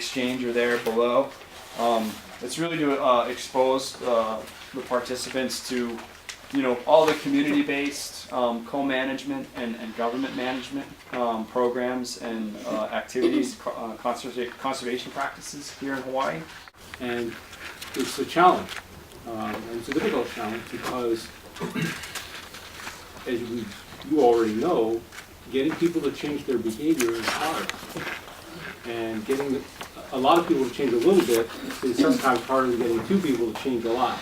exchange are there below. It's really to expose the participants to, all the community-based co-management and government management programs and activities, conservation practices here in Hawaii. And it's a challenge, and it's a difficult challenge because, as you already know, getting people to change their behavior is hard. And getting a lot of people to change a little bit is sometimes harder than getting two people to change a lot.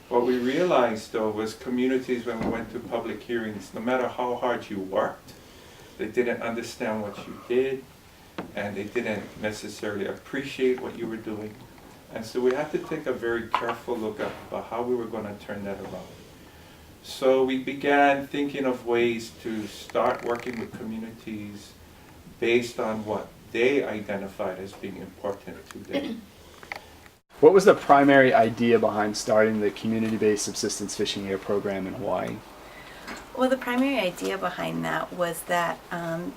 What we realized, though, was communities, when we went to public hearings, no matter how hard you worked, they didn't understand what you did, and they didn't necessarily appreciate what you were doing. And so we had to take a very careful look at about how we were going to turn that around. So we began thinking of ways to start working with communities based on what they identified as being important to them. What was the primary idea behind starting the community-based subsistence fishing year program in Hawaii? Well, the primary idea behind that was that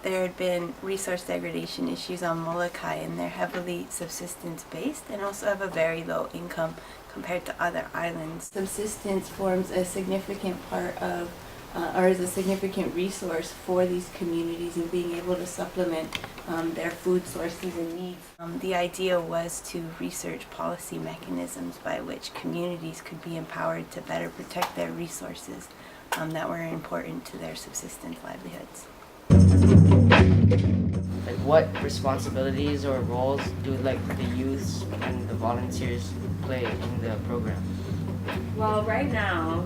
there had been resource degradation issues on Molokai, and they're heavily subsistence-based and also have a very low income compared to other islands. Subsistence forms a significant part of, or is a significant resource for these communities in being able to supplement their food sources and needs. The idea was to research policy mechanisms by which communities could be empowered to better protect their resources that were important to their subsistence livelihoods. Like, what responsibilities or roles do the youths and the volunteers play in the program? Well, right now,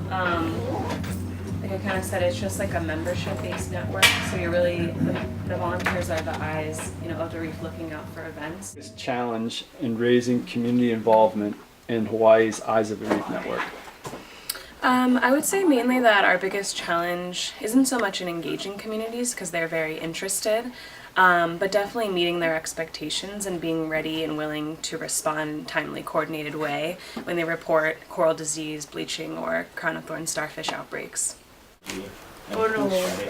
like I kind of said, it's just like a membership-based network. So you're really, the volunteers are the eyes, of the reef looking out for events. This challenge in raising community involvement in Hawaii's Eyes of the Reef network. I would say mainly that our biggest challenge isn't so much in engaging communities because they're very interested, but definitely meeting their expectations and being ready and willing to respond in a timely, coordinated way when they report coral disease, bleaching, or crown of thorns starfish outbreaks. Are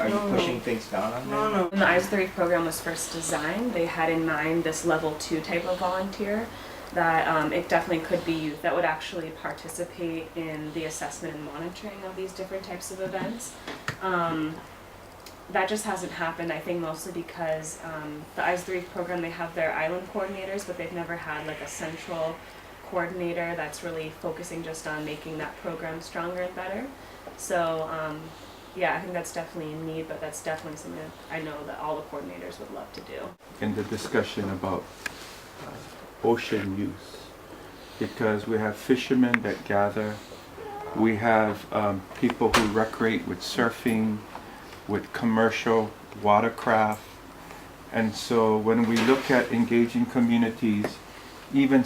you pushing things down on them? When the Eyes of the Reef program was first designed, they had in mind this level 2 type of volunteer that it definitely could be youth that would actually participate in the assessment and monitoring of these different types of events. That just hasn't happened, I think, mostly because the Eyes of the Reef program, they have their island coordinators, but they've never had like a central coordinator that's really focusing just on making that program stronger and better. So yeah, I think that's definitely a need, but that's definitely something that I know that all the coordinators would love to do. In the discussion about ocean use, because we have fishermen that gather, we have people who recreate with surfing, with commercial watercraft, and so when we look at engaging communities, even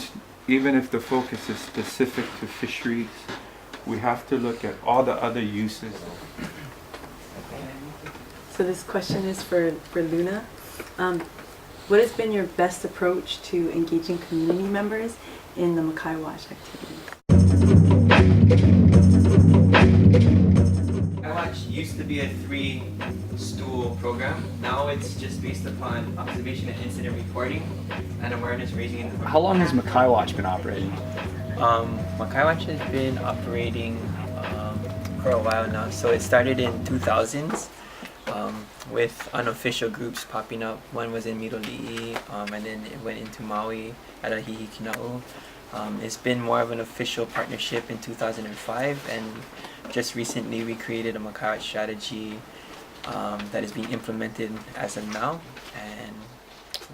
if the focus is specific to fisheries, we have to look at all the other uses. So this question is for Luna. What has been your best approach to engaging community members in the Makai Watch activities? Makai Watch used to be a 3-stool program. Now it's just based upon observation and incident reporting and awareness raising in the How long has Makai Watch been operating? Makai Watch has been operating for a while now. So it started in 2000s with unofficial groups popping up. One was in Miroli'i, and then it went into Maui at Ahihikina'u. It's been more of an official partnership in 2005, and just recently we created a Makai Watch strategy that is being implemented as of now, and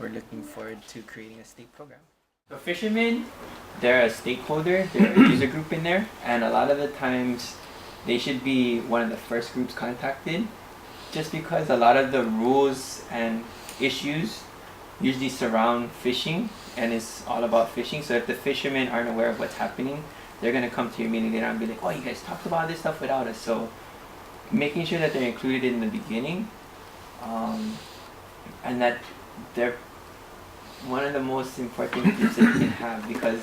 we're looking forward to creating a state program. So fishermen, they're a stakeholder, they're a user group in there, and a lot of the times they should be one of the first groups contacted, just because a lot of the rules and issues usually surround fishing and it's all about fishing. So if the fishermen aren't aware of what's happening, they're going to come to your meeting later and be like, oh, you guys talked about this stuff without us. So making sure that they're included in the beginning and that they're one of the most important groups that you can have, because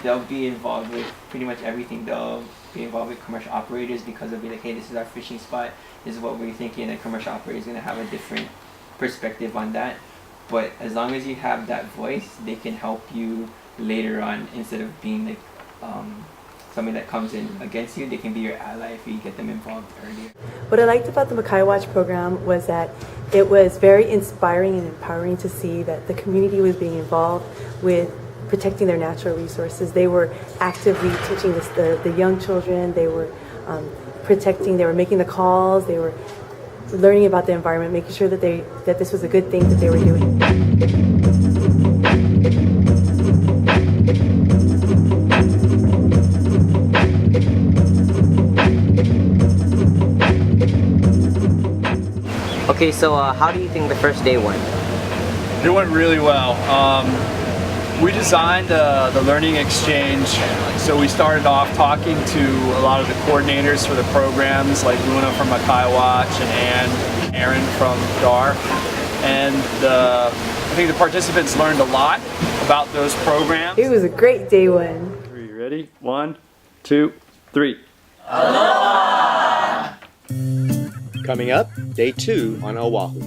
they'll be involved with pretty much everything. They'll be involved with commercial operators because they'll be like, hey, this is our fishing spot, this is what we're thinking, and commercial operators are going to have a different perspective on that. but as long as you have that voice, they can help you later on instead of being like somebody that comes in against you. They can be your ally if you get them involved earlier. What I liked about the Mackay Watch program was that it was very inspiring and empowering to see that the community was being involved with protecting their natural resources. They were actively teaching the young children. They were protecting. They were making the calls. They were learning about the environment, making sure that this was a good thing that they were doing. Okay, so how do you think the first day went? It went really well. We designed the learning exchange, so we started off talking to a lot of the coordinators for the programs, like Luna from Mackay Watch and Aaron from DAR. And I think the participants learned a lot about those programs. It was a great day one. Are you ready? 1, 2, 3. Coming up, day 2 on Oahu.